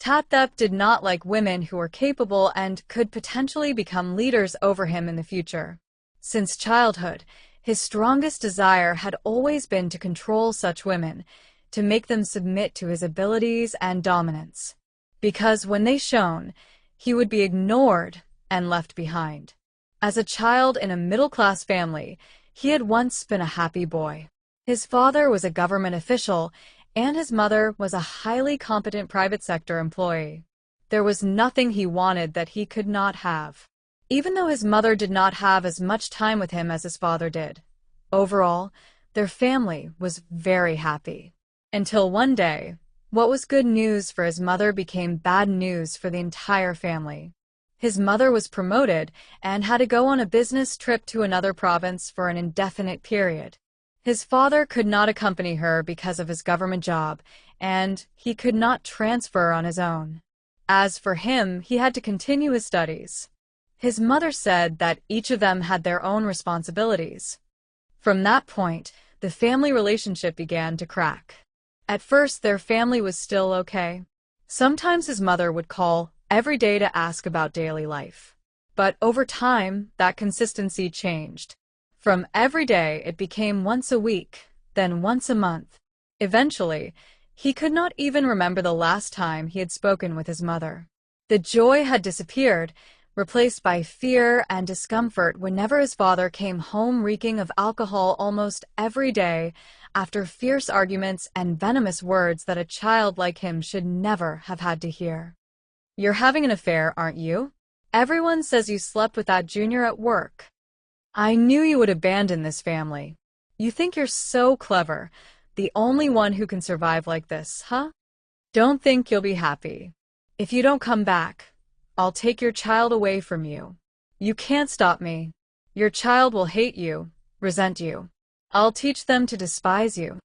Tathep did not like women who were capable and could potentially become leaders over him in the future. Since childhood, his strongest desire had always been to control such women, to make them submit to his abilities and dominance. Because when they shone, he would be ignored and left behind. As a child in a middle-class family, he had once been a happy boy. His father was a government official, and his mother was a highly competent private sector employee. There was nothing he wanted that he could not have. Even though his mother did not have as much time with him as his father did. Overall, their family was very happy. Until one day, what was good news for his mother became bad news for the entire family. His mother was promoted and had to go on a business trip to another province for an indefinite period. His father could not accompany her because of his government job, and he could not transfer on his own. As for him, he had to continue his studies. His mother said that each of them had their own responsibilities. From that point, the family relationship began to crack. At first, their family was still okay. Sometimes his mother would call every day to ask about daily life. But over time, that consistency changed. From every day, it became once a week, then once a month. Eventually, he could not even remember the last time he had spoken with his mother. The joy had disappeared, replaced by fear and discomfort whenever his father came home reeking of alcohol almost every day after fierce arguments and venomous words that a child like him should never have had to hear. "You're having an affair, aren't you? Everyone says you slept with that junior at work. I knew you would abandon this family. You think you're so clever, the only one who can survive like this, huh? Don't think you'll be happy. If you don't come back, I'll take your child away from you. You can't stop me. Your child will hate you, resent you. I'll teach them to despise you."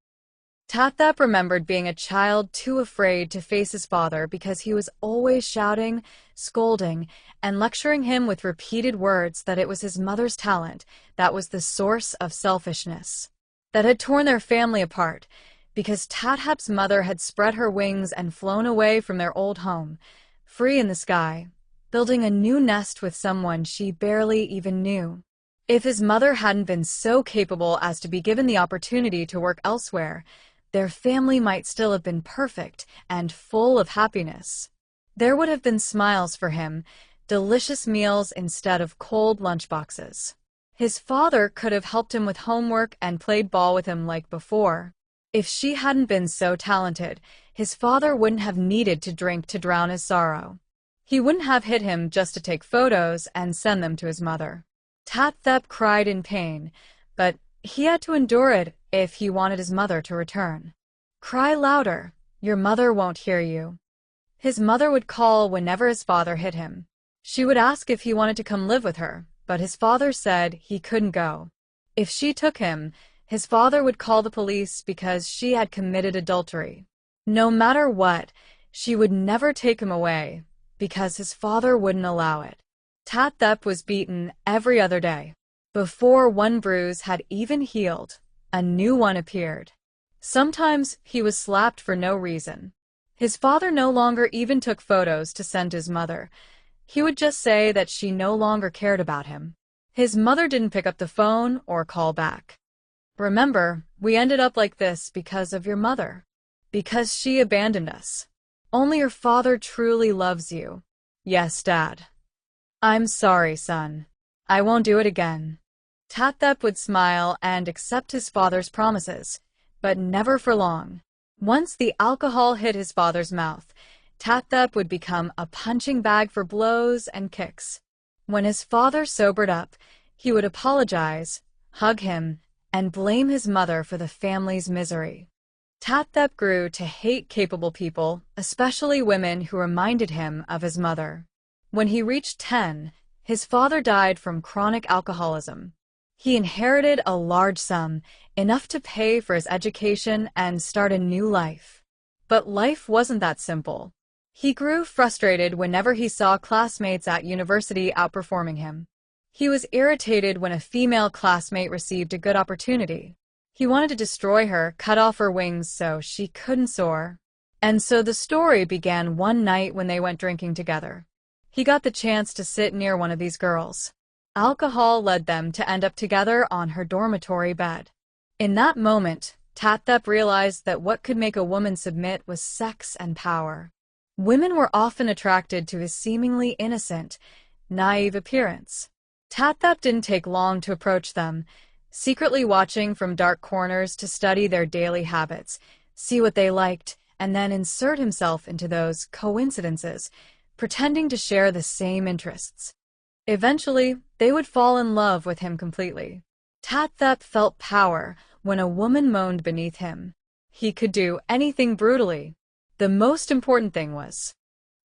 Tathep remembered being a child too afraid to face his father because he was always shouting, scolding, and lecturing him with repeated words that it was his mother's talent that was the source of selfishness, that had torn their family apart, because Tathep's mother had spread her wings and flown away from their old home, free in the sky, building a new nest with someone she barely even knew. If his mother hadn't been so capable as to be given the opportunity to work elsewhere, their family might still have been perfect and full of happiness. There would have been smiles for him, delicious meals instead of cold lunchboxes. His father could have helped him with homework and played ball with him like before. If she hadn't been so talented, his father wouldn't have needed to drink to drown his sorrow. He wouldn't have hit him just to take photos and send them to his mother. Tathep cried in pain, but he had to endure it if he wanted his mother to return. "Cry louder, your mother won't hear you." His mother would call whenever his father hit him. She would ask if he wanted to come live with her, but his father said he couldn't go. If she took him, his father would call the police because she had committed adultery. No matter what, she would never take him away, because his father wouldn't allow it. Tathep was beaten every other day. Before one bruise had even healed, a new one appeared. Sometimes he was slapped for no reason. His father no longer even took photos to send his mother. He would just say that she no longer cared about him. His mother didn't pick up the phone or call back. "Remember, we ended up like this because of your mother. Because she abandoned us. Only your father truly loves you." "Yes, Dad. I'm sorry, son. I won't do it again." Tathep would smile and accept his father's promises, but never for long. Once the alcohol hit his father's mouth, Tathep would become a punching bag for blows and kicks. When his father sobered up, he would apologize, hug him, and blame his mother for the family's misery. Tathep grew to hate capable people, especially women who reminded him of his mother. When he reached 10, his father died from chronic alcoholism. He inherited a large sum, enough to pay for his education and start a new life. But life wasn't that simple. He grew frustrated whenever he saw classmates at university outperforming him. He was irritated when a female classmate received a good opportunity. He wanted to destroy her, cut off her wings so she couldn't soar. And so the story began one night when they went drinking together. He got the chance to sit near one of these girls. Alcohol led them to end up together on her dormitory bed. In that moment, Tathep realized that what could make a woman submit was sex and power. Women were often attracted to his seemingly innocent, naive appearance. Tathep didn't take long to approach them, secretly watching from dark corners to study their daily habits, see what they liked, and then insert himself into those coincidences, pretending to share the same interests. Eventually, they would fall in love with him completely. Tathep felt power when a woman moaned beneath him. He could do anything brutally. The most important thing was,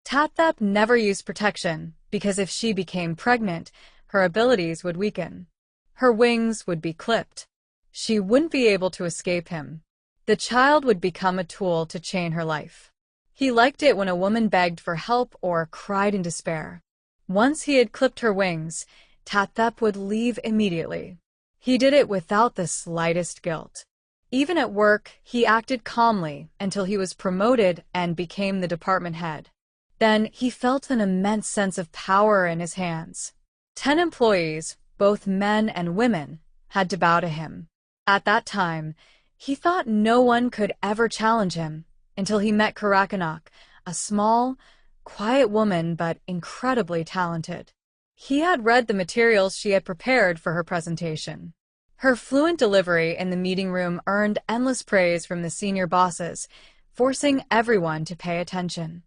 Tathep never used protection, because if she became pregnant, her abilities would weaken. Her wings would be clipped. She wouldn't be able to escape him. The child would become a tool to chain her life. He liked it when a woman begged for help or cried in despair. Once he had clipped her wings, Tathep would leave immediately. He did it without the slightest guilt. Even at work, he acted calmly until he was promoted and became the department head. Then he felt an immense sense of power in his hands. 10 employees, both men and women, had to bow to him. At that time, he thought no one could ever challenge him until he met Karakanok, a small, quiet woman but incredibly talented. He had read the materials she had prepared for her presentation. Her fluent delivery in the meeting room earned endless praise from the senior bosses, forcing everyone to pay attention.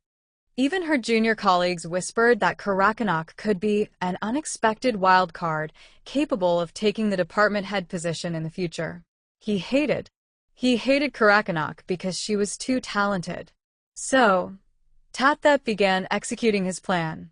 Even her junior colleagues whispered that Karakanok could be an unexpected wild card capable of taking the department head position in the future. He hated Karakanok because she was too talented. So, Tathep began executing his plan,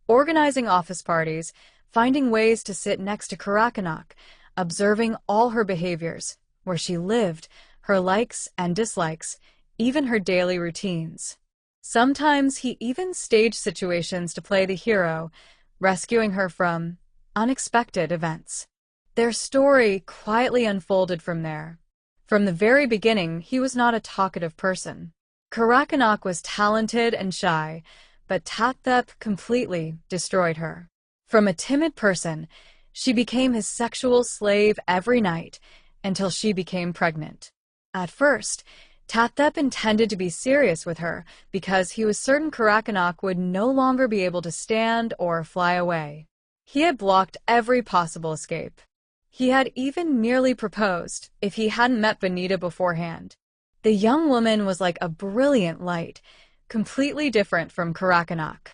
organizing office parties, finding ways to sit next to Karakanok, observing all her behaviors, where she lived, her likes and dislikes, even her daily routines. Sometimes he even staged situations to play the hero, rescuing her from unexpected events. Their story quietly unfolded from there. From the very beginning, he was not a talkative person. Karakanok was talented and shy, but Tathep completely destroyed her. From a timid person, she became his sexual slave every night until she became pregnant. At first, Tathep intended to be serious with her because he was certain Karakanok would no longer be able to stand or fly away. He had blocked every possible escape. He had even nearly proposed if he hadn't met Bonita beforehand. The young woman was like a brilliant light, completely different from Karakanok.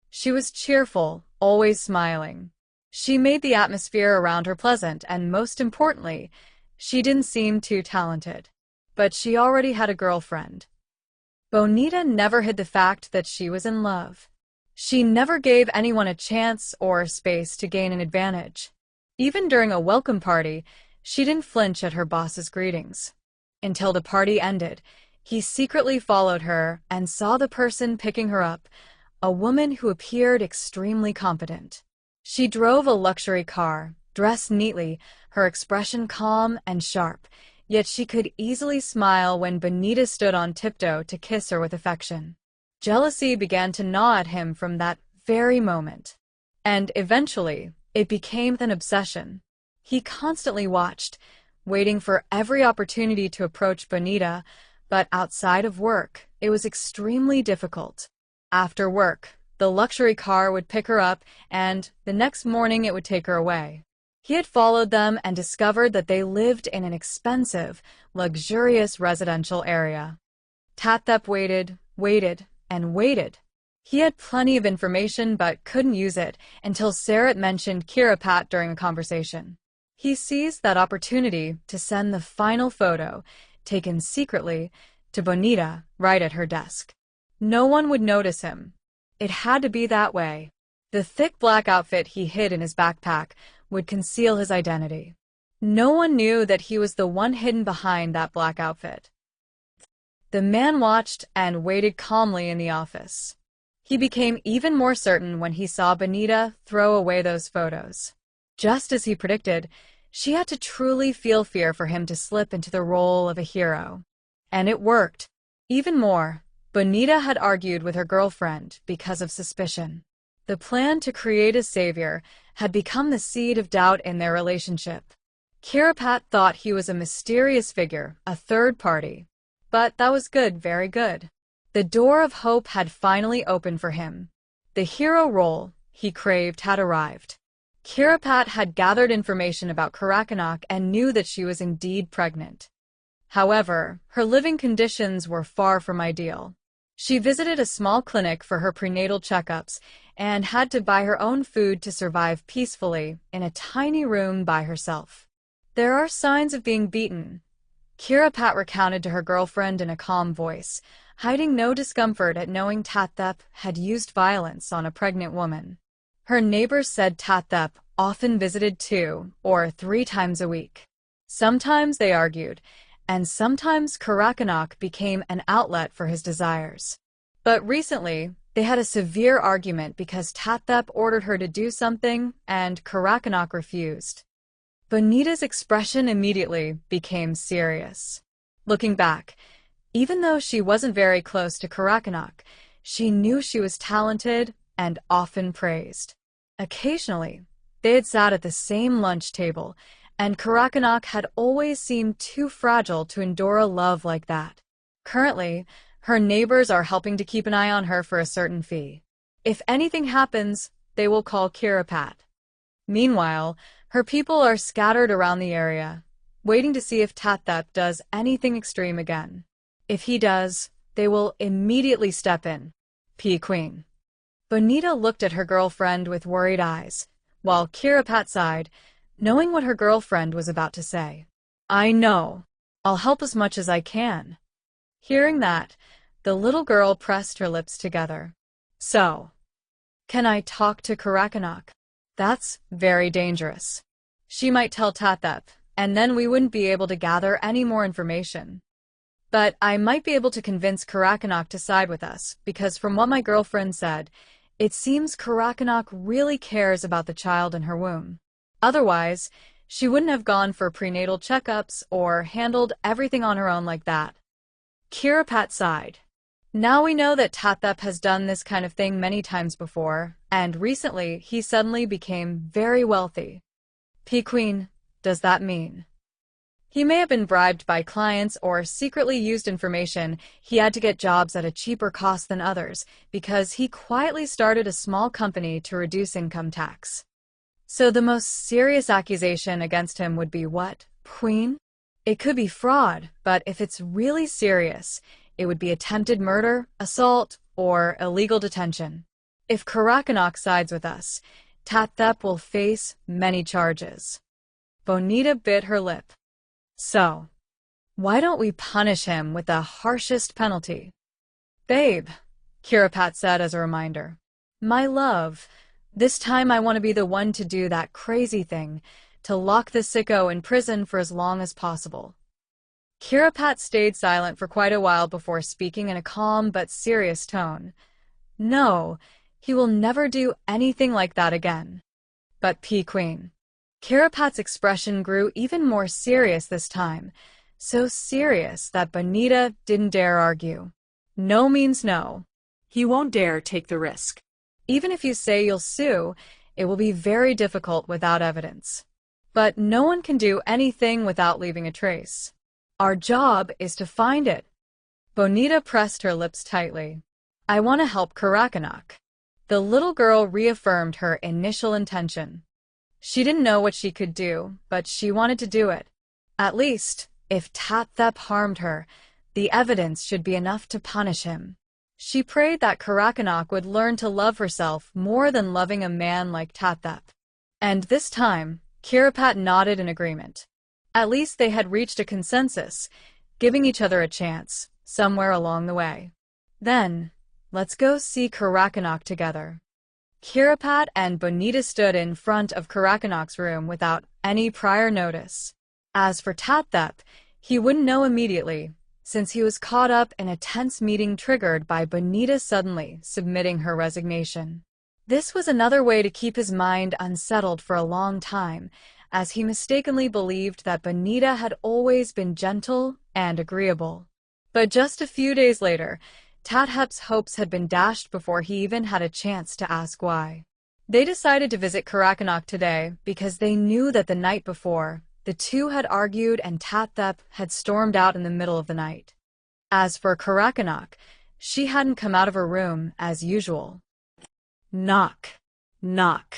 She was cheerful, always smiling. She made the atmosphere around her pleasant, and most importantly, she didn't seem too talented. But she already had a girlfriend. Bonita never hid the fact that she was in love. She never gave anyone a chance or space to gain an advantage. Even during a welcome party, she didn't flinch at her boss's greetings. Until the party ended, he secretly followed her and saw the person picking her up, a woman who appeared extremely competent. She drove a luxury car, dressed neatly, her expression calm and sharp, yet she could easily smile when Bonita stood on tiptoe to kiss her with affection. Jealousy began to gnaw at him from that very moment. And eventually, it became an obsession. He constantly watched, waiting for every opportunity to approach Bonita, but outside of work, it was extremely difficult. After work, the luxury car would pick her up, and the next morning it would take her away. He had followed them and discovered that they lived in an expensive, luxurious residential area. Tathep waited, and waited. He had plenty of information but couldn't use it until Sarat mentioned Kirapat during a conversation. He seized that opportunity to send the final photo, taken secretly, to Bonita right at her desk. No one would notice him. It had to be that way. The thick black outfit he hid in his backpack would conceal his identity. No one knew that he was the one hidden behind that black outfit. The man watched and waited calmly in the office. He became even more certain when he saw Bonita throw away those photos. Just as he predicted, she had to truly feel fear for him to slip into the role of a hero. And it worked. Even more, Bonita had argued with her girlfriend because of suspicion. The plan to create a savior had become the seed of doubt in their relationship. Kirapat thought he was a mysterious figure, a third party. But that was good, very good. The door of hope had finally opened for him. The hero role he craved had arrived. Kirapat had gathered information about Karakanok and knew that she was indeed pregnant. However, her living conditions were far from ideal. She visited a small clinic for her prenatal checkups and had to buy her own food to survive peacefully in a tiny room by herself. There are signs of being beaten, Kirapat recounted to her girlfriend in a calm voice, hiding no discomfort at knowing Tathep had used violence on a pregnant woman. Her neighbors said Tathep often visited 2 or 3 times a week. Sometimes they argued, and sometimes Karakanok became an outlet for his desires. But recently, they had a severe argument because Tathep ordered her to do something and Karakanok refused. Bonita's expression immediately became serious. Looking back, even though she wasn't very close to Karakanok, she knew she was talented and often praised. Occasionally, they had sat at the same lunch table, and Karakanok had always seemed too fragile to endure a love like that. Currently, her neighbors are helping to keep an eye on her for a certain fee. If anything happens, they will call Kirapat. Meanwhile, her people are scattered around the area, waiting to see if Tathep does anything extreme again. If he does, they will immediately step in. Queen. Bonita looked at her girlfriend with worried eyes, while Kirapat sighed, knowing what her girlfriend was about to say. I know. I'll help as much as I can. Hearing that, the little girl pressed her lips together. So, can I talk to Karakanok? That's very dangerous. She might tell Tathep, and then we wouldn't be able to gather any more information. But I might be able to convince Karakanok to side with us, because from what my girlfriend said, it seems Karakanok really cares about the child in her womb. Otherwise, she wouldn't have gone for prenatal checkups or handled everything on her own like that. Kirapat sighed. Now we know that Tathep has done this kind of thing many times before, and recently he suddenly became very wealthy. Queen, does that mean? He may have been bribed by clients or secretly used information he had to get jobs at a cheaper cost than others because he quietly started a small company to reduce income tax. So the most serious accusation against him would be what, Queen? It could be fraud, but if it's really serious, it would be attempted murder, assault, or illegal detention. If Karakanok sides with us, Tathep will face many charges. Bonita bit her lip. So, why don't we punish him with the harshest penalty? Babe, Kirapat said as a reminder. My love, this time I want to be the one to do that crazy thing, to lock the sicko in prison for as long as possible. Kirapat stayed silent for quite a while before speaking in a calm but serious tone. No, he will never do anything like that again. But Queen. Kirapat's expression grew even more serious this time, so serious that Bonita didn't dare argue. No means no. He won't dare take the risk. Even if you say you'll sue, it will be very difficult without evidence. But no one can do anything without leaving a trace. Our job is to find it. Bonita pressed her lips tightly. I want to help Karakanok. The little girl reaffirmed her initial intention. She didn't know what she could do, but she wanted to do it. At least, if Tathep harmed her, the evidence should be enough to punish him. She prayed that Karakanok would learn to love herself more than loving a man like Tathep. And this time, Kirapat nodded in agreement. At least they had reached a consensus, giving each other a chance, somewhere along the way. Then, let's go see Karakanok together. Kirapat and Bonita stood in front of Karakanok's room without any prior notice. As for Tathep, he wouldn't know immediately, since he was caught up in a tense meeting triggered by Bonita suddenly submitting her resignation. This was another way to keep his mind unsettled for a long time, as he mistakenly believed that Bonita had always been gentle and agreeable. But just a few days later, Tathep's hopes had been dashed before he even had a chance to ask why. They decided to visit Karakanok today because they knew that the night before, the two had argued and Tathep had stormed out in the middle of the night. As for Karakanok, she hadn't come out of her room as usual. Knock. Knock.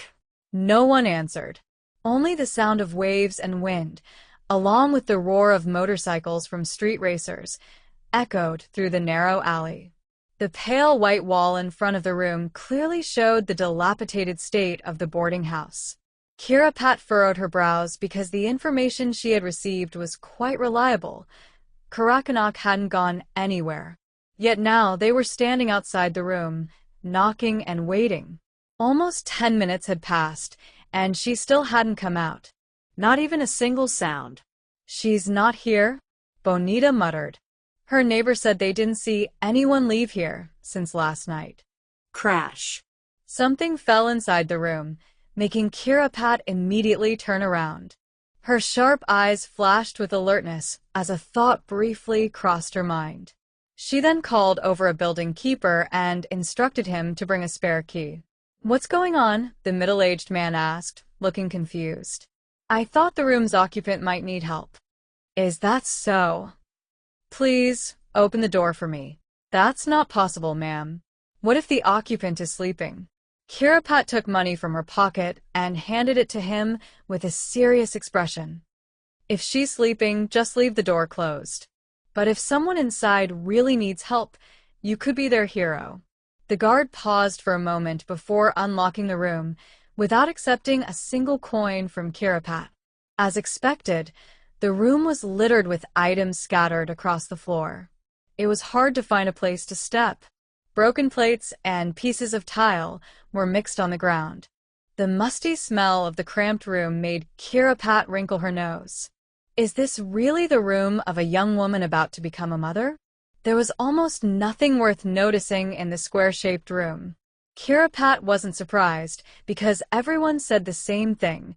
No one answered. Only the sound of waves and wind, along with the roar of motorcycles from street racers, echoed through the narrow alley. The pale white wall in front of the room clearly showed the dilapidated state of the boarding house. Kirapat furrowed her brows because the information she had received was quite reliable. Karakanok hadn't gone anywhere. Yet now they were standing outside the room, knocking and waiting. Almost 10 minutes had passed, and she still hadn't come out. Not even a single sound. "She's not here?" Bonita muttered. Her neighbor said they didn't see anyone leave here since last night. Crash. Something fell inside the room, making Kirapat immediately turn around. Her sharp eyes flashed with alertness as a thought briefly crossed her mind. She then called over a building keeper and instructed him to bring a spare key. "What's going on?" the middle-aged man asked, looking confused. "I thought the room's occupant might need help." "Is that so?" "Please, open the door for me." "That's not possible, ma'am." "What if the occupant is sleeping?" Kirapat took money from her pocket and handed it to him with a serious expression. "If she's sleeping, just leave the door closed. But if someone inside really needs help, you could be their hero." The guard paused for a moment before unlocking the room, without accepting a single coin from Kirapat. As expected, the room was littered with items scattered across the floor. It was hard to find a place to step. Broken plates and pieces of tile were mixed on the ground. The musty smell of the cramped room made Kirapat wrinkle her nose. Is this really the room of a young woman about to become a mother? There was almost nothing worth noticing in the square-shaped room. Kirapat wasn't surprised, because everyone said the same thing.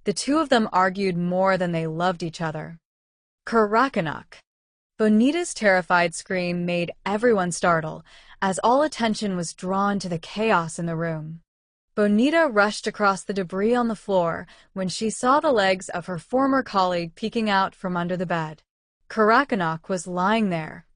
The two of them argued more than they loved each other. Karakanok. Bonita's terrified scream made everyone startle, as all attention was drawn to the chaos in the room. Bonita rushed across the debris on the floor when she saw the legs of her former colleague peeking out from under the bed. Karakanok was lying there,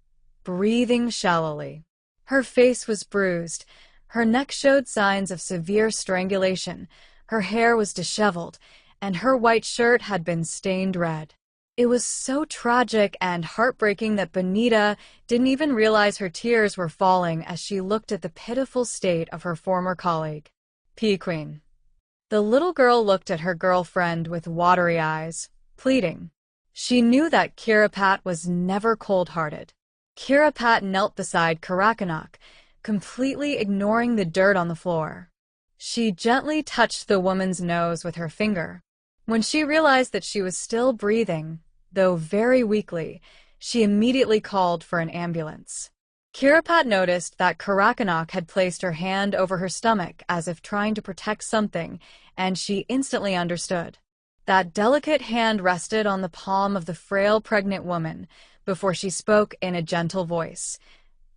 breathing shallowly. Her face was bruised, her neck showed signs of severe strangulation, her hair was disheveled, and her white shirt had been stained red. It was so tragic and heartbreaking that Bonita didn't even realize her tears were falling as she looked at the pitiful state of her former colleague. Queen. The little girl looked at her girlfriend with watery eyes, pleading. She knew that Kirapat was never cold-hearted. Kirapat knelt beside Karakanok, completely ignoring the dirt on the floor. She gently touched the woman's nose with her finger. When she realized that she was still breathing, though very weakly, she immediately called for an ambulance. Kirapat noticed that Karakanok had placed her hand over her stomach as if trying to protect something, and she instantly understood. That delicate hand rested on the palm of the frail pregnant woman before she spoke in a gentle voice.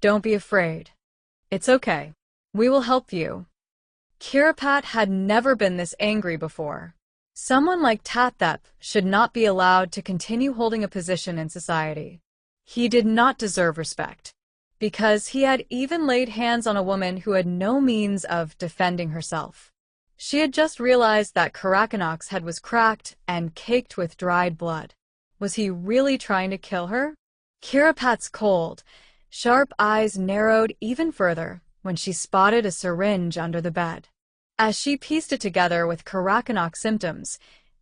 "Don't be afraid. It's okay. We will help you." Kirapat had never been this angry before. Someone like Tathep should not be allowed to continue holding a position in society. He did not deserve respect, because he had even laid hands on a woman who had no means of defending herself. She had just realized that Karakanok's head was cracked and caked with dried blood. Was he really trying to kill her? Kirapat's cold, sharp eyes narrowed even further when she spotted a syringe under the bed. As she pieced it together with Karakanok's symptoms,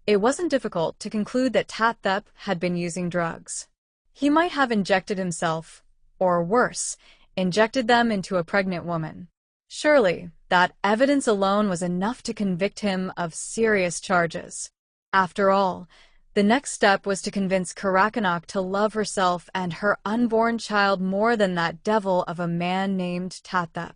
it wasn't difficult to conclude that Tathep had been using drugs. He might have injected himself, or worse, injected them into a pregnant woman. Surely, that evidence alone was enough to convict him of serious charges. After all, the next step was to convince Karakanok to love herself and her unborn child more than that devil of a man named Tathep.